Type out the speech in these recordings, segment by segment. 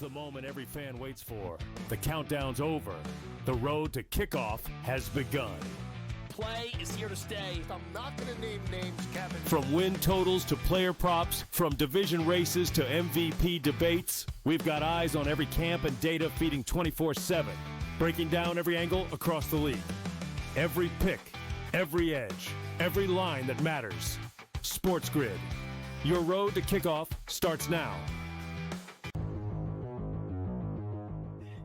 the moment every fan waits for. The countdown's over. The road to kickoff has begun. Play is here to stay. I'm not going to name names, Kevin. From win totals to player props, from division races to MVP debates, we've got eyes on every camp and data feeding 24/7, breaking down every angle across the league. Every pick, every edge, every line that matters. SportsGrid. Your road to kickoff starts now.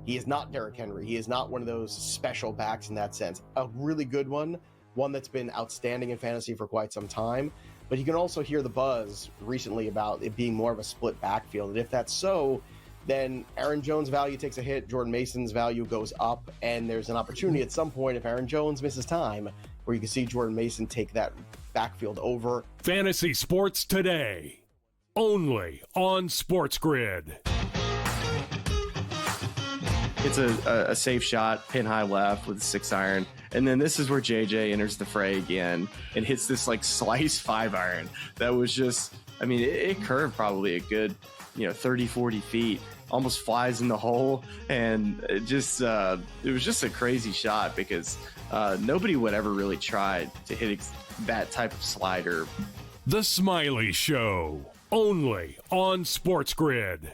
He is not Derrick Henry. He is not one of those special backs in that sense. A really good one that's been outstanding in fantasy for quite some time. But you can also hear the buzz recently about it being more of a split backfield. And if that's so, then Aaron Jones' value takes a hit, Jordan Mason's value goes up, and there's an opportunity at some point, if Aaron Jones misses time, where you can see Jordan Mason take that backfield over. Fantasy Sports Today, only on SportsGrid. It's a safe shot, pin high left with a 6-iron. And then this is where JJ enters the fray again and hits this like slice 5-iron. That was just, I mean, it curved probably a good, 30, 40 feet, almost flies in the hole. And it was just a crazy shot because nobody would ever really try to hit that type of slider. The Smylie Show, only on SportsGrid.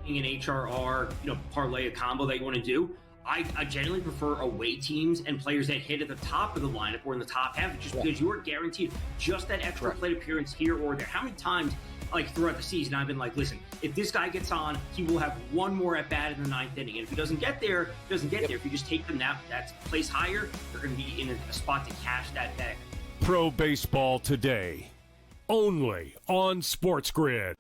An HRR, parlay, a combo that you want to do. I generally prefer away teams and players that hit at the top of the lineup or in the top half, just because you are guaranteed just that extra plate appearance here or there. How many times, throughout the season, I've been like, listen, if this guy gets on, he will have one more at bat in the 9th inning. And if he doesn't get there, he doesn't get there. If you just take them that's placed higher, you're going to be in a spot to cash that bag. Pro Baseball Today, only on SportsGrid.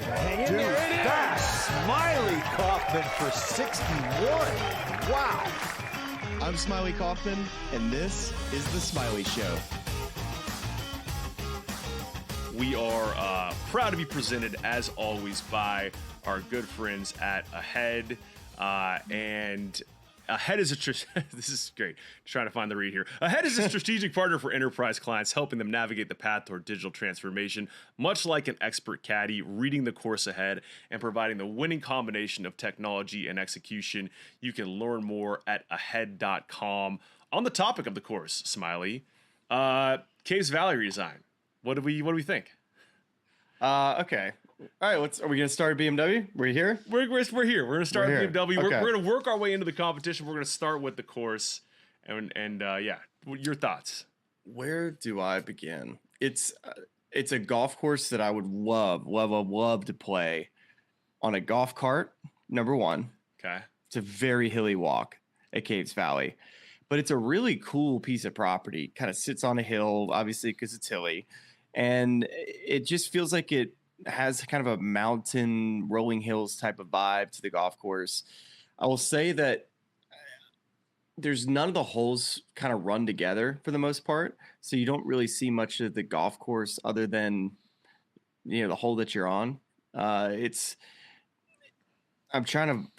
Hang in there, fast. Smylie Kaufman for 61. Wow. I'm Smylie Kaufman, and this is The Smylie Show. We are proud to be presented, as always, by our good friends at Ahead. And Ahead is this is great. Trying to find the read here. Ahead is a strategic partner for enterprise clients, helping them navigate the path toward digital transformation, much like an expert caddy, reading the course ahead and providing the winning combination of technology and execution. You can learn more at ahead.com. On the topic of the course, Smylie, Caves Valley redesign. What do we think? Okay. All right, are we going to start at BMW? We're here? We're here. We're going to start at BMW. Okay. We're going to work our way into the competition. We're going to start with the course. And your thoughts? Where do I begin? It's a golf course that I would love to play on a golf cart, number one. Okay. It's a very hilly walk at Caves Valley. But it's a really cool piece of property. Kind of sits on a hill, obviously, because it's hilly. And it just feels like it has kind of a mountain, rolling hills type of vibe to the golf course. I will say that there's none of the holes kind of run together for the most part. So you don't really see much of the golf course other than, the hole that you're on. I'm trying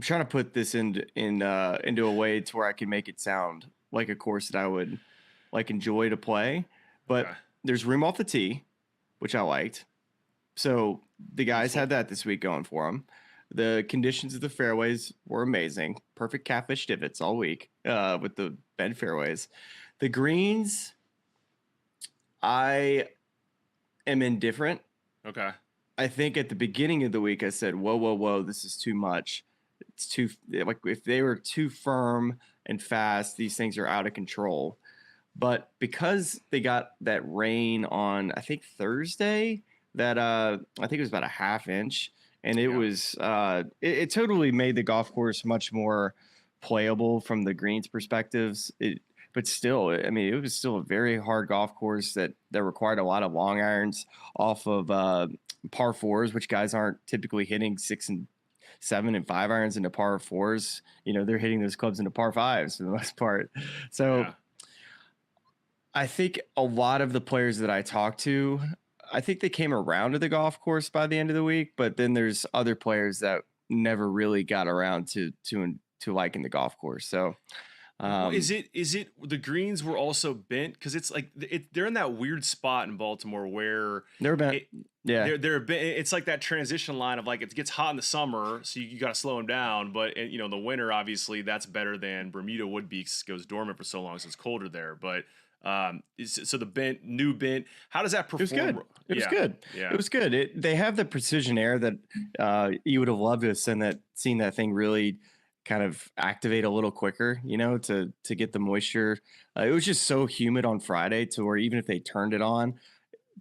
to put this into a way to where I can make it sound like a course that I would enjoy to play, but there's room off the tee, which I liked. So the guys had that this week going for them. The conditions of the fairways were amazing. Perfect catfish divots all week with the bent fairways. The greens, I am indifferent. Okay. I think at the beginning of the week, I said, whoa, this is too much. It's too, if they were too firm and fast, these things are out of control. But because they got that rain on, I think Thursday, that I think it was about a half inch, and it was it totally made the golf course much more playable from the greens perspectives. But still, I mean, it was still a very hard golf course that required a lot of long irons off of par fours, which guys aren't typically hitting 6 and 7 and 5 irons into par fours. They're hitting those clubs into par fives for the most part. So. Yeah. I think a lot of the players that I talked to, I think they came around to the golf course by the end of the week, but then there's other players that never really got around to liking the golf course. So Is it the greens were also bent? Because it's like they're in that weird spot in Baltimore where they're bent. They're bent. It's like that transition line of like it gets hot in the summer, so you got to slow them down. But in the winter, obviously, that's better than Bermuda would be 'cause it goes dormant for so long, so it's colder there. But so the new bent. How does that perform? It was good. It was good. Yeah. It was good. They have the precision air that you would have loved to have seen that thing really kind of activate a little quicker, to get the moisture. It was just so humid on Friday to where even if they turned it on,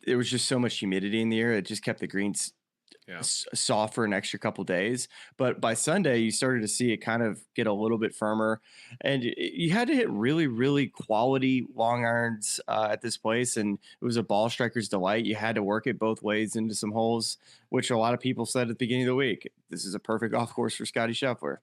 there was just so much humidity in the air. It just kept the greens soft for an extra couple days. But by Sunday, you started to see it kind of get a little bit firmer, and you had to hit really, really quality long irons at this place. And it was a ball striker's delight. You had to work it both ways into some holes, which a lot of people said at the beginning of the week, this is a perfect golf course for Scotty Scheffler.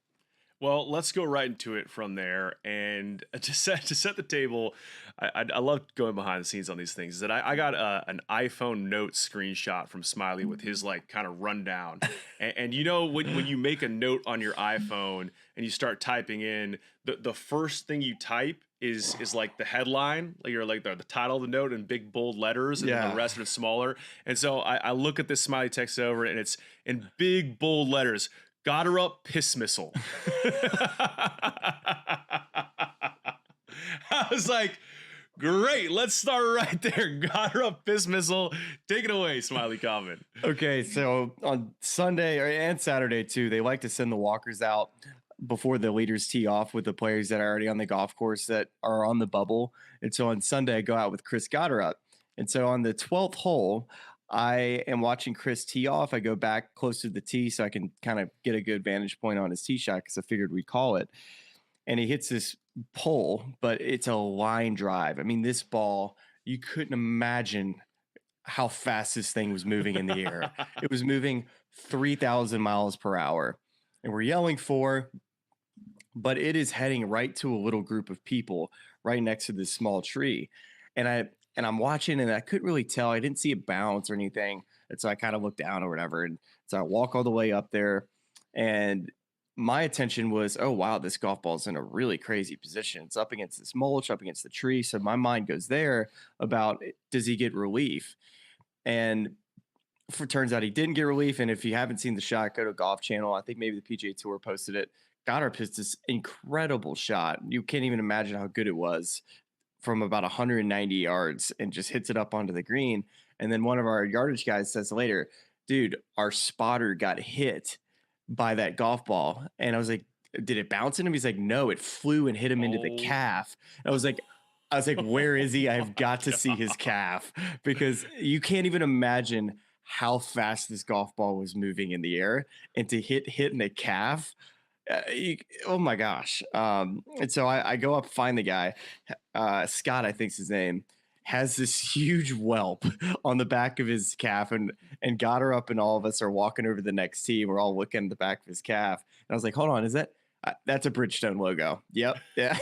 Well, let's go right into it from there. And to set the table, I love going behind the scenes on these things. Is that I got an iPhone note screenshot from Smylie with his like kind of rundown. And when you make a note on your iPhone and you start typing in, the first thing you type is like the headline, like the title of the note in big bold letters, and then the rest of it smaller. And so I look at this Smylie text over, and it's in big bold letters. Got her up, piss missile. I was like, great, let's start right there. Got her up, piss missile. Take it away, Smylie comment. Okay, so on Sunday and Saturday too, they like to send the walkers out before the leaders tee off with the players that are already on the golf course that are on the bubble. And so on Sunday, I go out with Chris Goddard. And so on the 12th hole, I am watching Chris tee off. I go back close to the tee so I can kind of get a good vantage point on his tee shot because I figured we'd call it. And he hits this pole, but it's a line drive. I mean, this ball, you couldn't imagine how fast this thing was moving in the air. It was moving 3,000 miles per hour. And we're yelling but it is heading right to a little group of people right next to this small tree. And I'm watching, and I couldn't really tell. I didn't see it bounce or anything. And so I kind of looked down or whatever. And so I walk all the way up there, and my attention was, oh, wow, this golf ball's in a really crazy position. It's up against this mulch, up against the tree. So my mind goes there about, does he get relief? And turns out he didn't get relief. And if you haven't seen the shot, go to Golf Channel. I think maybe the PGA Tour posted it. Goddard pitched this incredible shot. You can't even imagine how good it was, from about 190 yards, and just hits it up onto the green. And then one of our yardage guys says later, dude, our spotter got hit by that golf ball. And I was like, did it bounce in him? He's like, no, it flew and hit him into the calf. And I was like, where is he? I've got to see his calf, because you can't even imagine how fast this golf ball was moving in the air, and to hit in the calf. Oh my gosh. And so I go up, find the guy, Scott, I think's his name, has this huge whelp on the back of his calf, and Goddard up and all of us are walking over to the next tee. We're all looking at the back of his calf. And I was like, hold on, is that's a Bridgestone logo. Yep. Yeah.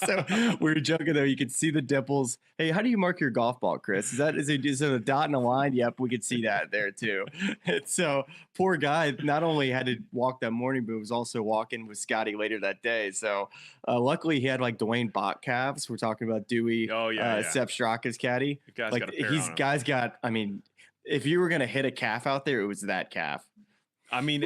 So we were joking though. You could see the dimples. Hey, how do you mark your golf ball, Chris? Is it a dot and a line? Yep. We could see that there too. And so poor guy not only had to walk that morning, but was also walking with Scotty later that day. So luckily he had like Dwayne Bott calves. We're talking about Dewey, Sepp Straka's caddy. Guy's got, I mean, if you were going to hit a calf out there, it was that calf. I mean,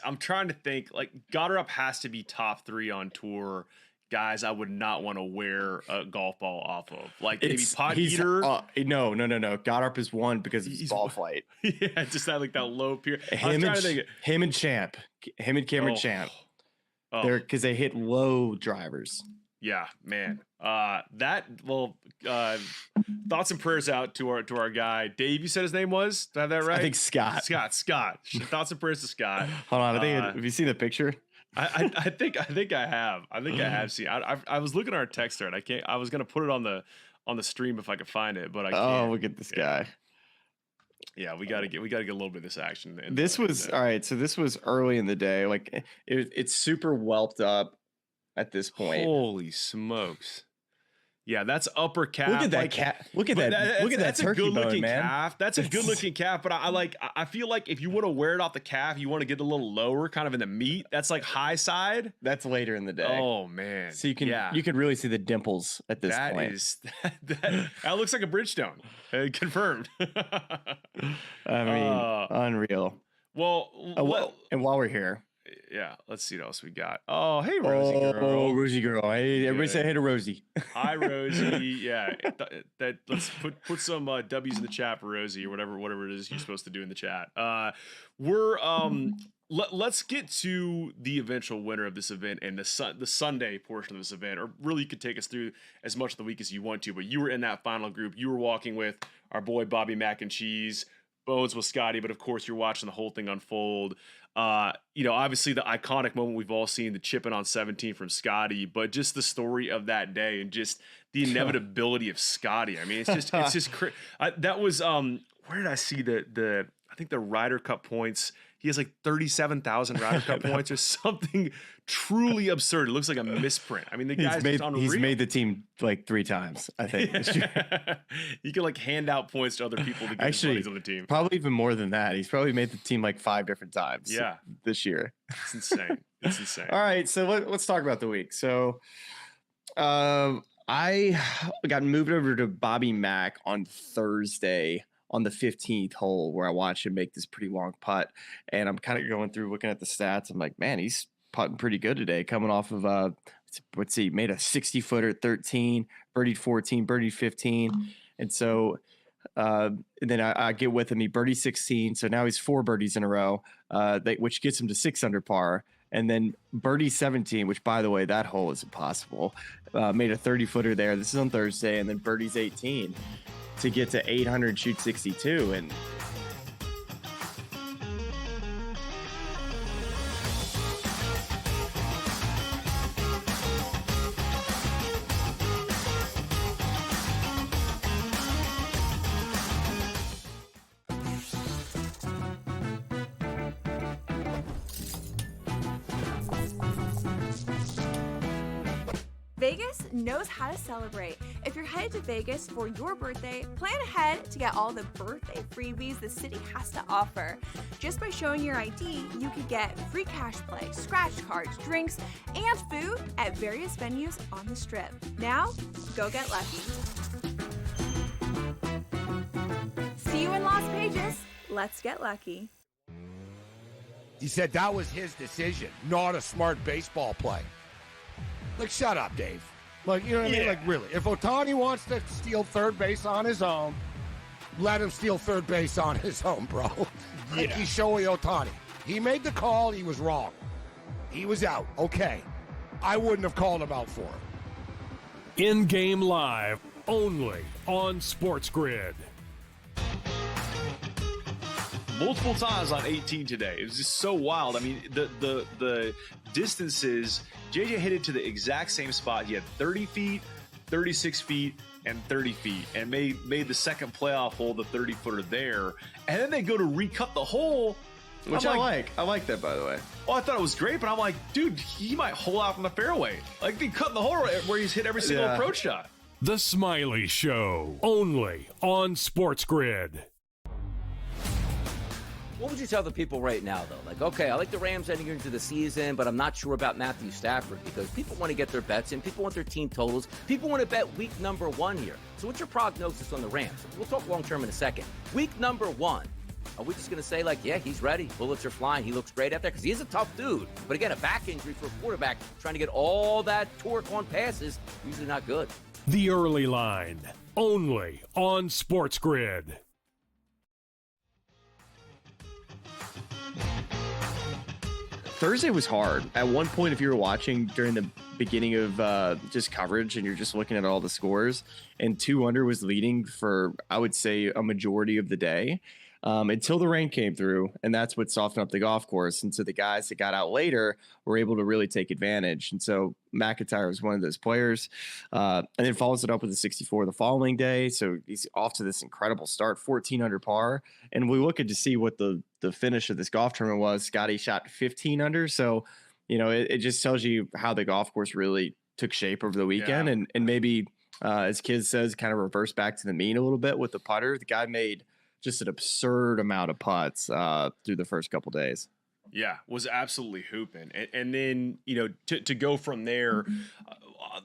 I'm trying to think, like, Goddard has to be top 3 on tour guys I would not want to wear a golf ball off of. Like, maybe Pot Eater. No. Goddard is 1 because of his ball flight. Yeah, just that, like, that low period. Him and Cameron Champ. They're because they hit low drivers. Yeah, man. Thoughts and prayers out to our guy Dave. You said his name was? Did I have that right? I think Scott. Scott. Thoughts and prayers to Scott. Hold on. Have you seen the picture? I think I have. I think I have seen. I was looking at our text thread. I was gonna put it on the stream if I could find it, but I can't. Oh, look at this guy. Yeah, we gotta get a little bit of this action. This was all right. So this was early in the day. Like it's super whelped up at this point. Holy smokes! Yeah, that's upper calf. Look at that calf. Look at that. Look at that turkey bone, man. That's a good-looking calf. That's a good-looking calf. But I feel like if you want to wear it off the calf, you want to get a little lower, kind of in the meat. That's like high side. That's later in the day. Oh man. So you can really see the dimples at this point. That looks like a Bridgestone. Confirmed. I mean, unreal. Well, and while we're here. Yeah, let's see what else we got. Oh, hey, Rosie girl. Oh, Rosie girl. Hey, everybody say hey to Rosie. Hi, Rosie. Yeah, let's put some W's in the chat for Rosie or whatever it is you're supposed to do in the chat. Let's get to the eventual winner of this event and the Sunday portion of this event, or really you could take us through as much of the week as you want to. But you were in that final group. You were walking with our boy Bobby Mac and Cheese. Bones with Scotty, but of course you're watching the whole thing unfold. Obviously the iconic moment we've all seen, the chipping on 17 from Scotty, but just the story of that day and just the inevitability of Scotty. I mean, it's just that was where did I see I think the Ryder Cup points. He has like 37,000 Ryder Cup points or something truly absurd. It looks like a misprint. I mean, the guy's just unreal. He's made the team like 3 times, I think. This year. He can like hand out points to other people to get his buddies on the team. Probably even more than that. He's probably made the team like 5 different times. Yeah, this year. It's insane. It's insane. All right, so let's talk about the week. So, I got moved over to Bobby Mack on Thursday on the 15th hole, where I watched him make this pretty long putt, and I'm kind of going through looking at the stats. I'm like, man, he's putting pretty good today, coming off of made a 60-footer at 13, birdied 14, birdied 15, and so and then I get with him. He birdied 16, so now he's 4 birdies in a row, which gets him to 6 under par. And then birdie 17, which, by the way, that hole is impossible. Made a 30-footer there. This is on Thursday, and then birdies 18 to get to 800, shoot 62. And Vegas knows how to celebrate. If you're headed to Vegas for your birthday, plan ahead to get all the birthday freebies the city has to offer. Just by showing your ID, you could get free cash play, scratch cards, drinks, and food at various venues on the Strip. Now, go get lucky. See you in Las Vegas. Let's get lucky. He said that was his decision, not a smart baseball play. Like, shut up, Dave. Like, you know what I mean? Like, really. If Ohtani wants to steal third base on his own, let him steal third base on his own, bro. Like, he's Shohei Ohtani. He made the call. He was wrong. He was out. Okay. I wouldn't have called him out for it. In-game live, only on SportsGrid. Multiple times on 18 today. It was just so wild. I mean, the distances, JJ hit it to the exact same spot. He had 30 feet, 36 feet, and 30 feet, and made the second playoff hole, the 30-footer there. And then they go to recut the hole, which I like. I like that, by the way. Oh, I thought it was great, but I'm like, dude, he might hole out from the fairway. Like, they cut the hole where he's hit every single approach shot. The Smylie Show, only on SportsGrid. What would you tell the people right now, though? Like, okay, I like the Rams ending into the season, but I'm not sure about Matthew Stafford because people want to get their bets in. People want their team totals. People want to bet week number 1 here. So what's your prognosis on the Rams? We'll talk long-term in a second. Week number 1. Are we just going to say, like, yeah, he's ready. Bullets are flying. He looks great out there because he is a tough dude. But again, a back injury for a quarterback trying to get all that torque on passes, usually not good. The Early Line, only on SportsGrid. Thursday was hard. At one point, if you were watching during the beginning of just coverage and you're just looking at all the scores, and 2 under was leading for, I would say, a majority of the day until the rain came through. And that's what softened up the golf course. And so the guys that got out later were able to really take advantage. And so McIntyre was one of those players, and then follows it up with a 64 the following day. So he's off to this incredible start, 14 under par. And we look at to see what the finish of this golf tournament was. Scotty shot 15 under. So, you know, it just tells you how the golf course really took shape over the weekend. And maybe as Kiz says, kind of reverse back to the mean a little bit with the putter. The guy made just an absurd amount of putts through the first couple days. Yeah, was absolutely hooping. And then, to go from there,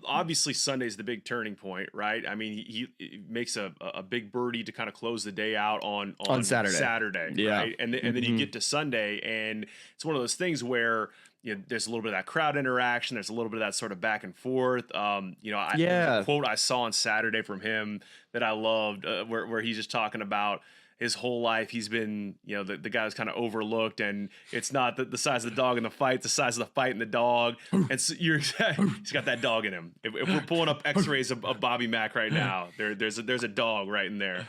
obviously Sunday's the big turning point, right? I mean, he makes a big birdie to kind of close the day out on Saturday, yeah. Right? And then you get to Sunday, and it's one of those things where there's a little bit of that crowd interaction. There's a little bit of that sort of back and forth. There's a quote I saw on Saturday from him that I loved, where he's just talking about his whole life he's been, the guy was kind of overlooked, and it's not the size of the dog in the fight, it's the size of the fight in the dog. And so he's got that dog in him. If we're pulling up X-rays of Bobby Mack right now, there's a dog right in there.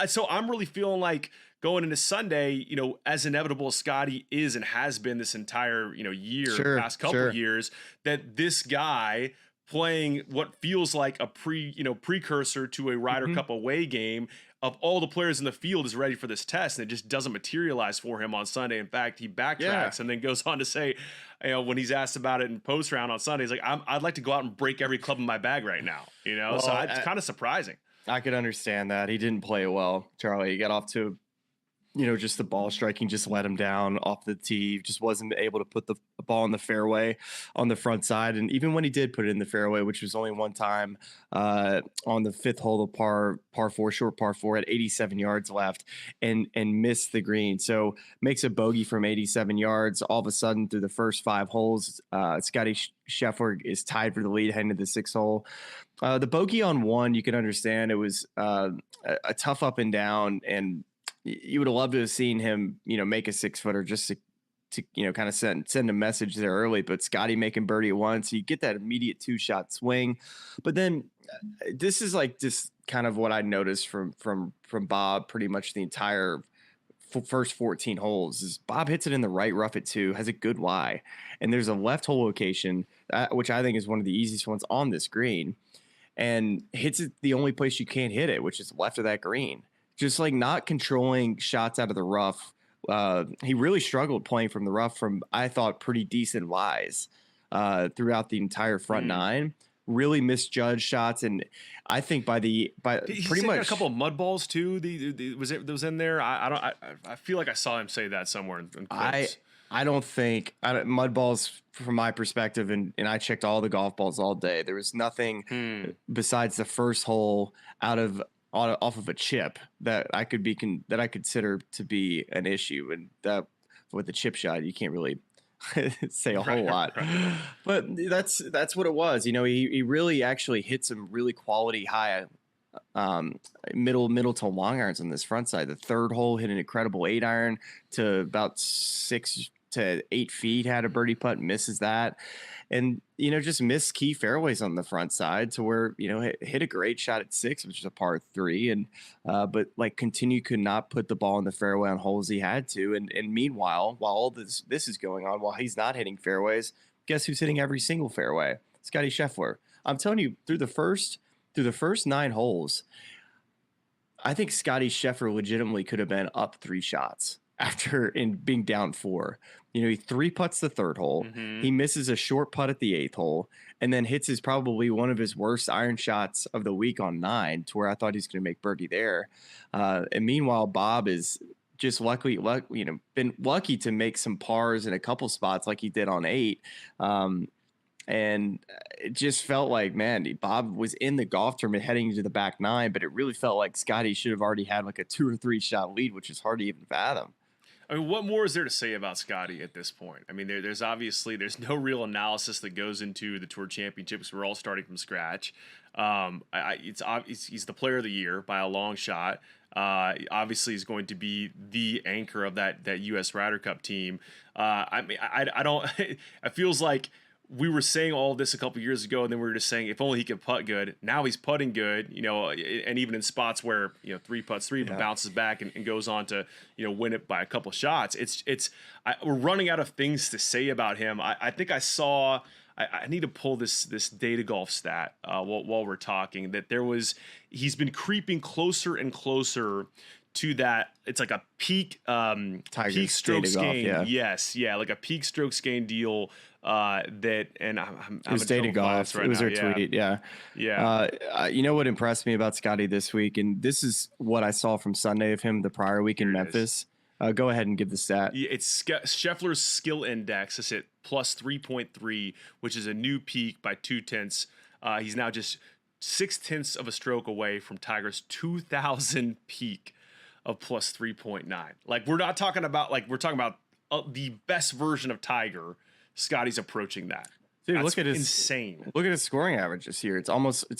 So I'm really feeling like going into Sunday, as inevitable as Scotty is and has been this entire year, past couple of years, that this guy playing what feels like a precursor to a Ryder Cup away game of all the players in the field is ready for this test, and it just doesn't materialize for him on Sunday. In fact, he backtracks and then goes on to say, when he's asked about it in post round on Sunday, he's like, I'd like to go out and break every club in my bag right now. So it's kind of surprising. I could understand that. He didn't play well, Charlie. He got off to just the ball striking just let him down off the tee. Just wasn't able to put the ball in the fairway on the front side. And even when he did put it in the fairway, which was only one time on the fifth hole of par four, short par four at 87 yards left and missed the green. So makes a bogey from 87 yards. All of a sudden through the first 5 holes, Scotty Scheffler is tied for the lead heading to the 6th hole. The bogey on 1, you can understand it was a tough up and down, and you would have loved to have seen him, make a 6-footer just to kind of send a message there early. But Scotty making birdie at 1, so you get that immediate 2-shot swing. But then this is like just kind of what I noticed from Bob pretty much the entire first 14 holes is Bob hits it in the right rough at 2, has a good lie, and there's a left hole location which I think is one of the easiest ones on this green, and hits it the only place you can't hit it, which is left of that green. Just like not controlling shots out of the rough. He really struggled playing from the rough from, I thought, pretty decent lies throughout the entire front 9. Really misjudged shots, and I think by pretty much a couple of mud balls too. Was in there. I feel like I saw him say that somewhere in clips. I don't think mud balls from my perspective, and I checked all the golf balls all day. There was nothing besides the first hole off of a chip that I consider to be an issue, and that with the chip shot you can't really say a whole lot. Right. But that's what it was. He really actually hit some really quality high middle to long irons on this front side. The 3rd hole hit an incredible 8-iron to about 6 to 8 feet, had a birdie putt, misses that. And, just missed key fairways on the front side to where, hit a great shot at 6, which is a par 3. And, but could not put the ball in the fairway on holes he had to. And meanwhile, while all this is going on, while he's not hitting fairways, guess who's hitting every single fairway? Scotty Scheffler. I'm telling you, through the first 9 holes, I think Scotty Scheffler legitimately could have been up 3 shots after being down 4. He 3-putts the 3rd hole. He misses a short putt at the 8th hole, and then hits probably one of his worst iron shots of the week on 9, to where I thought he's going to make birdie there. And meanwhile, Bob is just been lucky to make some pars in a couple spots like he did on 8. And it just felt like, man, Bob was in the golf tournament heading into the back 9, but it really felt like Scotty should have already had like a 2 or 3 shot lead, which is hard to even fathom. I mean, what more is there to say about Scotty at this point? I mean, there's no real analysis that goes into the Tour Championships. We're all starting from scratch. He's the player of the year by a long shot. Obviously, he's going to be the anchor of that U.S. Ryder Cup team. I mean, I don't. It feels like we were saying all this a couple years ago, and then we were just saying if only he could putt good. Now he's putting good, and even in spots where 3 putts, 3 bounces back and goes on to win it by a couple shots. We're running out of things to say about him. I think I saw. I need to pull this data golf stat while we're talking, that he's been creeping closer and closer to that. It's like a peak strokes gain. Yes, like a peak strokes gain deal. That and I'm it was Data Golf. Right, it was her tweet. Yeah. You know what impressed me about Scotty this week, and this is what I saw from Sunday of him the prior week in Memphis. Go ahead and give the stat. It's Scheffler's skill index is at plus 3.3, which is a new peak by 0.2. He's now just 0.6 of a stroke away from Tiger's 2000 peak of plus 3.9. Like we're talking about the best version of Tiger. Scotty's approaching that. Dude, That's look at his insane. Look at his scoring average this year. It's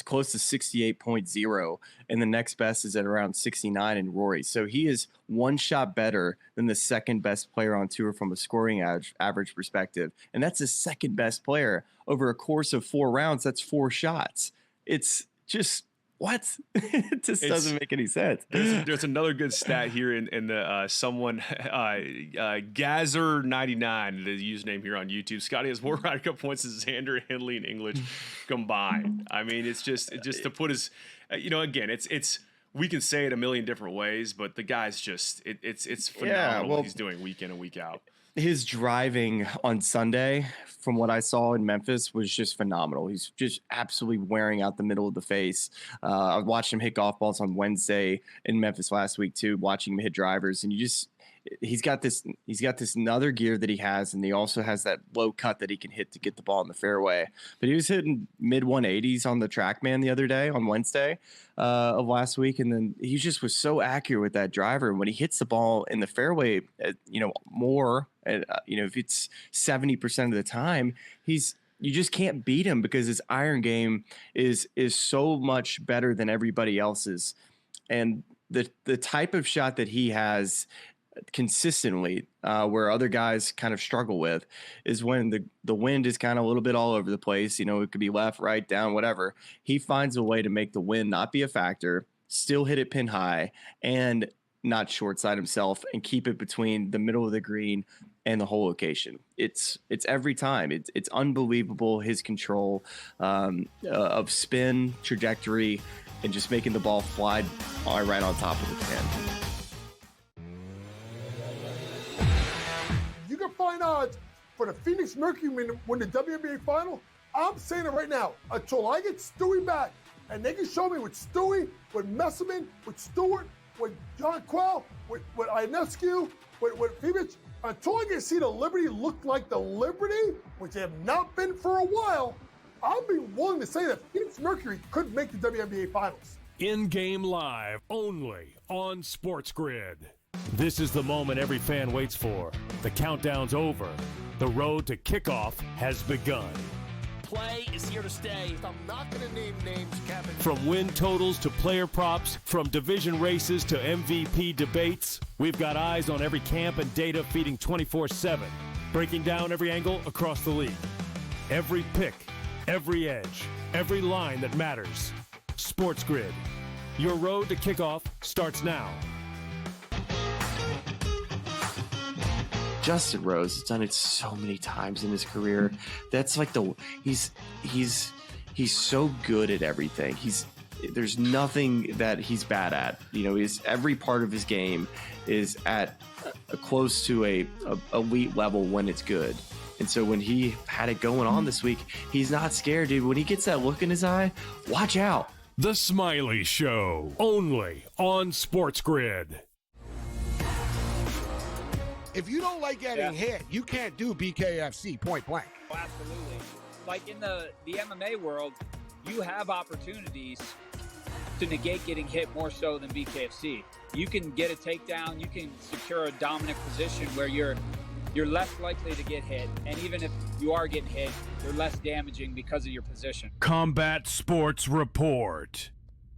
close to 68.0, and the next best is at around 69 in Rory. So he is one shot better than the second best player on tour from a scoring average perspective, and that's the second best player over a course of 4 rounds. That's 4 shots. It's just what? It just doesn't make any sense. There's another good stat here in the someone Gazer99, the username here on YouTube. Scotty has more Ryder Cup points than Xander, Hindley, and English combined. I mean, it's just to put his, again, it's we can say it a million different ways, but the guy's just it's phenomenal what he's doing week in and week out. His driving on Sunday, from what I saw in Memphis, was just phenomenal. He's just absolutely wearing out the middle of the face. I watched him hit golf balls on Wednesday in Memphis last week too, watching him hit drivers, and he's got this another gear that he has, and he also has that low cut that he can hit to get the ball in the fairway. But he was hitting mid 180s on the TrackMan the other day on Wednesday of last week, and then he just was so accurate with that driver. And when he hits the ball in the fairway, more, if it's 70% of the time, you just can't beat him because his iron game is so much better than everybody else's. And the type of shot that he has consistently, where other guys kind of struggle with, is when the wind is kind of a little bit all over the place. It could be left, right, down, whatever. He finds a way to make the wind not be a factor, still hit it pin high, and not short side himself, and keep it between the middle of the green and the whole location. It's every time. It's unbelievable, his control of spin, trajectory, and just making the ball fly right on top of the pin. You can find odds for the Phoenix Mercury win the WNBA final. I'm saying it right now. Until I get Stewie back, and they can show me with Stewie, with Messerman, with Stewart, with John Quell, with Ionescu, with Phoenix, until I can see the Liberty look like the Liberty, which they have not been for a while, I'll be willing to say that Phoenix Mercury could make the WNBA finals. In-game live, only on SportsGrid. This is the moment every fan waits for. The countdown's over. The road to kickoff has begun. Play is here to stay. I'm not going to name names, Kevin. From win totals to player props, from division races to MVP debates, we've got eyes on every camp and data feeding 24/7, breaking down every angle across the league. Every pick, every edge, every line that matters. SportsGrid. Your road to kickoff starts now. Justin Rose has done it so many times in his career. That's like he's so good at everything. There's nothing that he's bad at. Every part of his game is at close to a elite level when it's good. And so when he had it going on this week, he's not scared, dude. When he gets that look in his eye, watch out. The Smylie Show, only on SportsGrid. If you don't like getting hit, you can't do BKFC point blank. Oh, absolutely. Like in the MMA world, you have opportunities to negate getting hit more so than BKFC. You can get a takedown, you can secure a dominant position where you're less likely to get hit, and even if you are getting hit, you're less damaging because of your position. Combat Sports Report,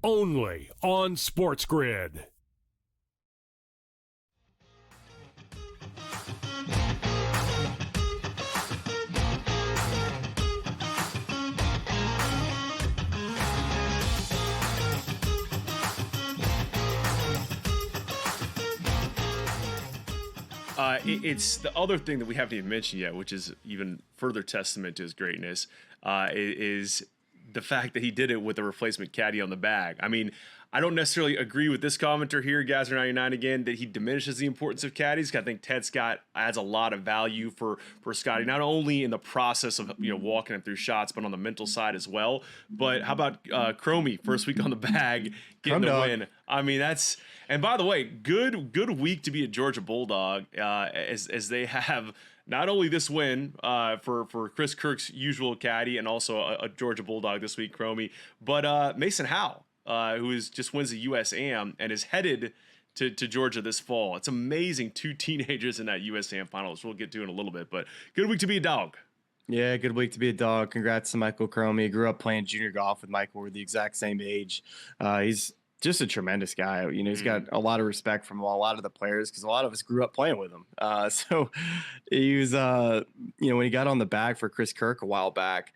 only on SportsGrid. It's the other thing that we haven't even mentioned yet, which is even further testament to his greatness, is the fact that he did it with a replacement caddy on the bag. I mean, I don't necessarily agree with this commenter here, Gazzer99 again, that he diminishes the importance of caddies. I think Ted Scott adds a lot of value for Scotty, not only in the process of walking him through shots, but on the mental side as well. But how about Cromie, first week on the bag, getting the win? I mean, that's, and by the way, good week to be a Georgia Bulldog, as they have not only this win for Chris Kirk's usual caddy and also a Georgia Bulldog this week, Cromie, but Mason Howe, who just wins the USAM and is headed to Georgia this fall. It's amazing, 2 teenagers in that USAM finals. We'll get to in a little bit, but good week to be a dog. Yeah, good week to be a dog. Congrats to Michael Cromie. Grew up playing junior golf with Michael. We're the exact same age. He's just a tremendous guy. He's got a lot of respect from a lot of the players because a lot of us grew up playing with him. So he was, when he got on the bag for Chris Kirk a while back,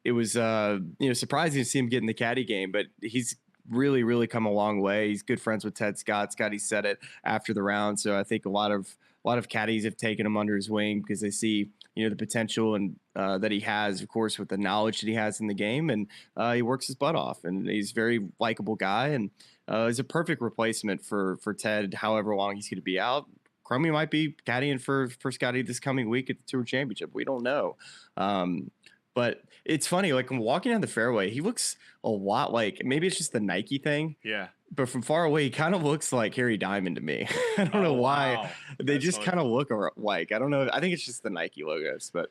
it was, surprising to see him get in the caddy game, but he's really, really come a long way. He's good friends with Ted Scott. Scotty said it after the round. So I think a lot of caddies have taken him under his wing because they see, the potential and that he has, of course, with the knowledge that he has in the game. And he works his butt off, and he's a very likable guy. And he's a perfect replacement for Ted, however long he's going to be out. Cromie might be caddying for Scotty this coming week at the Tour Championship. We don't know. But it's funny, like when walking down the fairway, he looks a lot like, maybe it's just the Nike thing. Yeah. But from far away, he kind of looks like Harry Diamond to me. I don't know why. Wow. They just kind of look like, I don't know. I think it's just the Nike logos, but.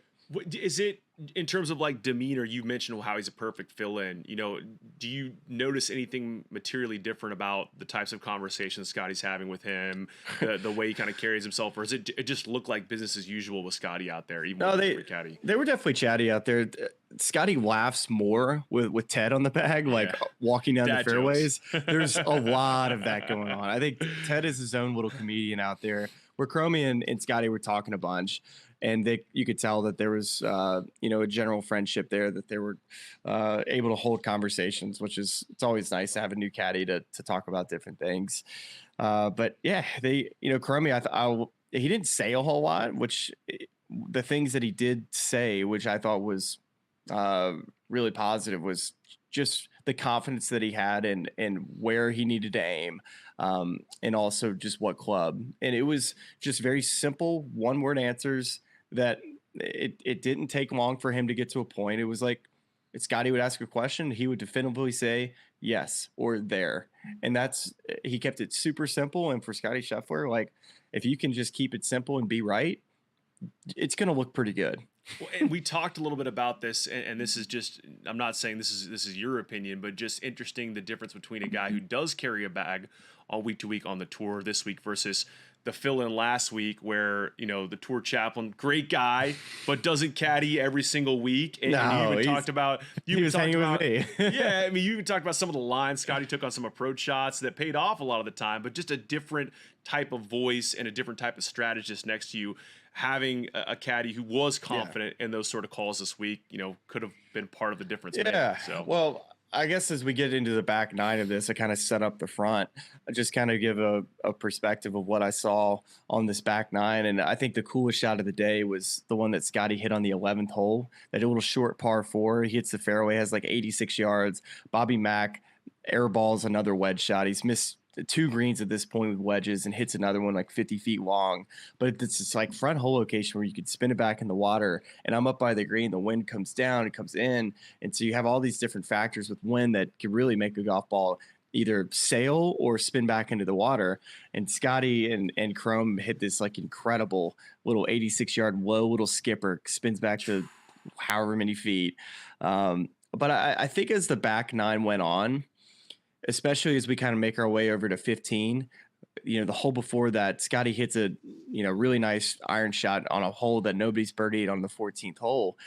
Is it in terms of like demeanor? You mentioned how he's a perfect fill-in. Do you notice anything materially different about the types of conversations Scotty's having with him, the way he kind of carries himself, or is it just look like business as usual with Scotty out there? Even with caddy? They were definitely chatty out there. Scotty laughs more with Ted on the bag, like walking down the fairways. There's a lot of that going on. I think Ted is his own little comedian out there. Where Cromie and Scotty were talking a bunch. And you could tell that there was, a general friendship there, that they were able to hold conversations, it's always nice to have a new caddy to talk about different things. But yeah, Cromie, he didn't say a whole lot, the things that he did say, which I thought was really positive, was just the confidence that he had and where he needed to aim. And also just what club. And it was just very simple, one-word answers that it didn't take long for him to get to a point. It was like Scotty would ask a question, he would definitively say yes or there. And he kept it super simple. And for Scotty Scheffler, like if you can just keep it simple and be right, it's going to look pretty good. Well, and we talked a little bit about this, and this is just, I'm not saying this is your opinion, but just interesting, the difference between a guy who does carry a bag on week to week on the tour this week versus the fill-in last week where, the tour chaplain, great guy, but doesn't caddy every single week. And you even talked about, he was hanging with me. Yeah, I mean, you even talked about some of the lines Scotty took on some approach shots that paid off a lot of the time, but just a different type of voice and a different type of strategist next to you. Having a caddy who was confident in those sort of calls this week, could have been part of the difference. Yeah. Well, I guess as we get into the back nine of this, I kind of set up the front. I just kind of give a perspective of what I saw on this back nine. And I think the coolest shot of the day was the one that Scotty hit on the 11th hole, that little short par 4. He hits the fairway, has like 86 yards. Bobby Mack airballs another wedge shot. He's missed 2 greens at this point with wedges and hits another one like 50 feet long. But it's this like front hole location where you could spin it back in the water. And I'm up by the green. The wind comes down, it comes in. And so you have all these different factors with wind that could really make a golf ball either sail or spin back into the water. And Scotty and Chrome hit this like incredible little 86-yard low little skipper, spins back to however many feet. But I think as the back nine went on, especially as we kind of make our way over to 15, the hole before that, Scotty hits a, really nice iron shot on a hole that nobody's birdied on the 14th hole.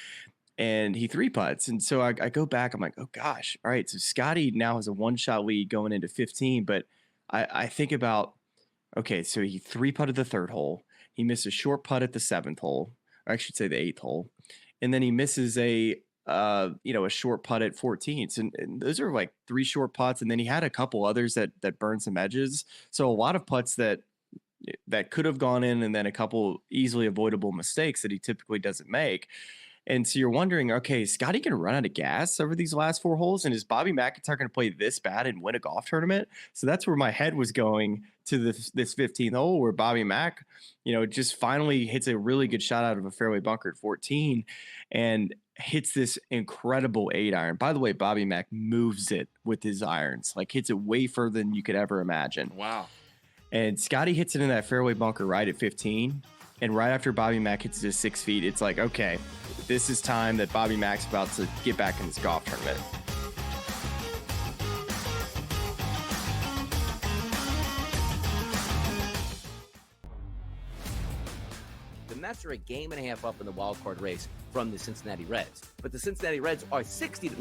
And he 3-putts. And so I go back, I'm like, oh gosh. All right. So Scotty now has a 1-shot lead going into 15, but I think about, okay, so he 3-putted the 3rd hole. He missed a short putt at the 7th hole, or I should say the 8th hole. And then he misses a short putt at 14th. And those are like 3 short putts. And then he had a couple others that burned some edges. So a lot of putts that could have gone in, and then a couple easily avoidable mistakes that he typically doesn't make. And so you're wondering, okay, is Scotty going to run out of gas over these last 4 holes? And is Bobby McIntyre going to play this bad and win a golf tournament? So that's where my head was going to this 15th hole, where Bobby Mack, just finally hits a really good shot out of a fairway bunker at 14 and hits this incredible 8-iron. By the way, Bobby Mack moves it with his irons, like hits it way further than you could ever imagine. Wow. And Scotty hits it in that fairway bunker right at 15. And right after Bobby Mack hits it to 6 feet, it's like, okay, this is time that Bobby Mack's about to get back in this golf tournament. The Mets are a game and a half up in the wild card race from the Cincinnati Reds. But the Cincinnati Reds are 16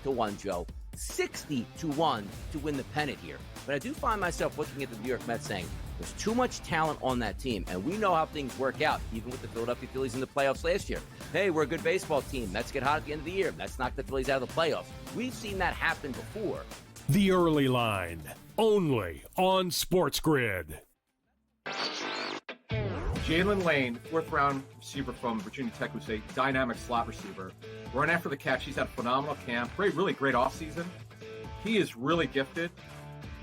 to 1, Joe. 60 to 1 to win the pennant here. But I do find myself looking at the New York Mets saying, there's too much talent on that team, and we know how things work out, even with the Philadelphia Phillies in the playoffs last year. Hey, we're a good baseball team. Mets get hot at the end of the year. Mets knock the Phillies out of the playoffs. We've seen that happen before. The Early Line, only on SportsGrid. Jalen Lane, 4th-round receiver from Virginia Tech, who's a dynamic slot receiver. Run after the catch. He's had a phenomenal camp. Really great offseason. He is really gifted,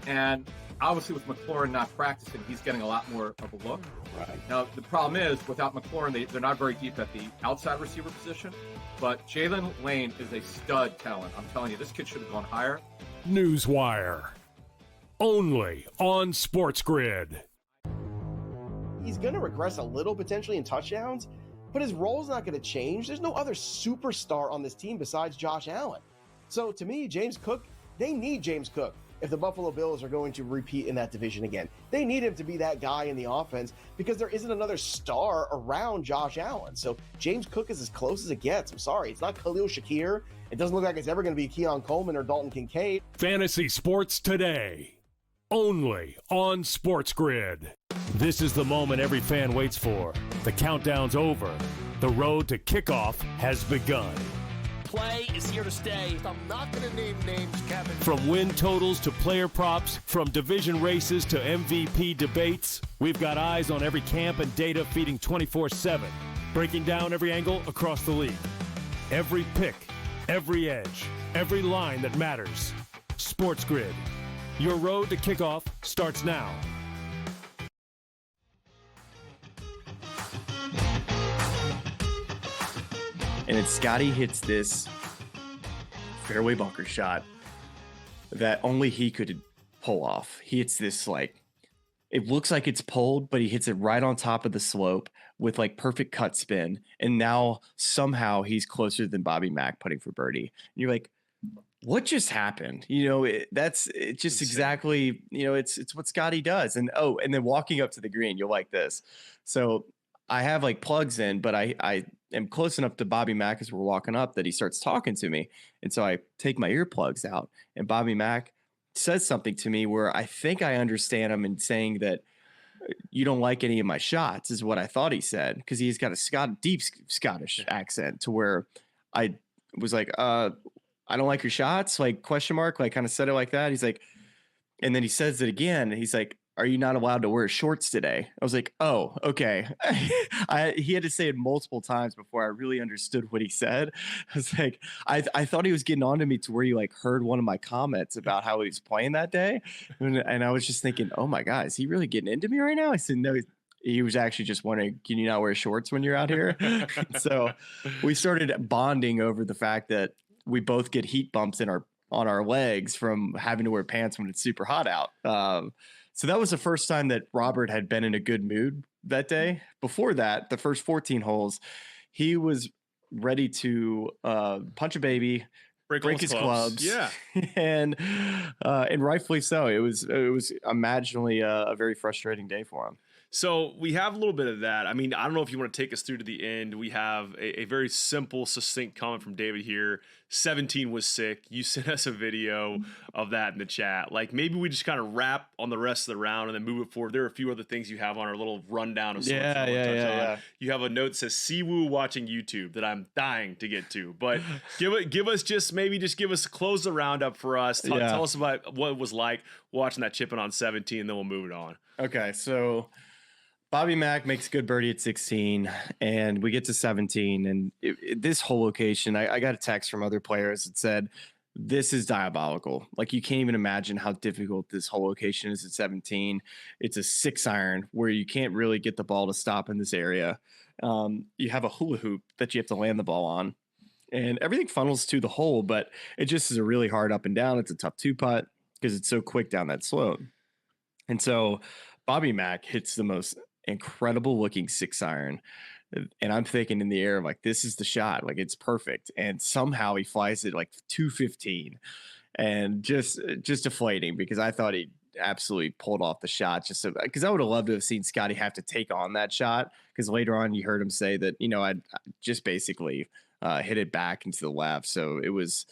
and obviously, with McLaurin not practicing, he's getting a lot more of a look. Right. Now, the problem is, without McLaurin, they're not very deep at the outside receiver position. But Jalen Lane is a stud talent. I'm telling you, this kid should have gone higher. Newswire, only on SportsGrid. He's going to regress a little potentially in touchdowns, but his role's not going to change. There's no other superstar on this team besides Josh Allen. So to me, James Cook, they need James Cook. If the Buffalo Bills are going to repeat in that division again, they need him to be that guy in the offense because there isn't another star around Josh Allen. So James Cook is as close as it gets. I'm sorry. It's not Khalil Shakir. It doesn't look like it's ever going to be Keon Coleman or Dalton Kincaid. Fantasy Sports Today, only on SportsGrid. This is the moment every fan waits for. The countdown's over. The road to kickoff has begun. Play is here to stay. I'm not going to name names, Kevin. From win totals to player props, from division races to MVP debates, we've got eyes on every camp and data feeding 24/7, breaking down every angle across the league. Every pick, every edge, every line that matters. SportsGrid. Your road to kickoff starts now. And then Scotty hits this fairway bunker shot that only he could pull off. He hits this, it looks like it's pulled, but he hits it right on top of the slope with perfect cut spin. And now somehow he's closer than Bobby Mack putting for birdie. And you're like, what just happened? It's exactly, it's what Scotty does. And then walking up to the green, you'll like this. So I have plugs in, but I am close enough to Bobby Mack as we're walking up that he starts talking to me. And so I take my earplugs out, and Bobby Mack says something to me where I think I understand him in saying that you don't like any of my shots is what I thought he said. Because he's got a deep Scottish accent to where I was like, I don't like your shots, question mark, kind of said it like that. He's like, and then he says it again. And he's like, are you not allowed to wear shorts today? I was like, oh, okay. He had to say it multiple times before I really understood what he said. I was like, I thought he was getting on to me to where you heard one of my comments about how he was playing that day. And I was just thinking, oh my God, is he really getting into me right now? I said, no, he was actually just wondering, can you not wear shorts when you're out here? So we started bonding over the fact that we both get heat bumps on our legs from having to wear pants when it's super hot out. So that was the first time that Robert had been in a good mood that day. Before that, the first 14 holes, he was ready to punch a baby, break his clubs. Yeah. and rightfully so. It was imaginably a very frustrating day for him. So we have a little bit of that. I mean, I don't know if you want to take us through to the end. We have a very simple, succinct comment from David here. 17 was sick. You sent us a video of that in the chat. Maybe we just kind of wrap on the rest of the round and then move it forward. There are a few other things you have on our little rundown of sorts. Yeah. You have a note that says Siwoo watching YouTube that I'm dying to get to. But give us close the roundup for us. Tell us about what it was like watching that chipping on 17, and then we'll move it on. Okay, so Bobby Mack makes a good birdie at 16, and we get to 17. And this whole location, I got a text from other players that said, this is diabolical. Like, you can't even imagine how difficult this whole location is at 17. It's a 6-iron where you can't really get the ball to stop in this area. You have a hula hoop that you have to land the ball on, and everything funnels to the hole, but it just is a really hard up and down. It's a tough 2-putt because it's so quick down that slope. And so Bobby Mack hits the most incredible looking 6-iron. And I'm thinking in the air, like, this is the shot. Like, it's perfect. And somehow he flies it like 215, and just deflating, because I thought he absolutely pulled off the shot. Just because I would have loved to have seen Scotty have to take on that shot, because later on you heard him say that, I just basically hit it back into the left. So it was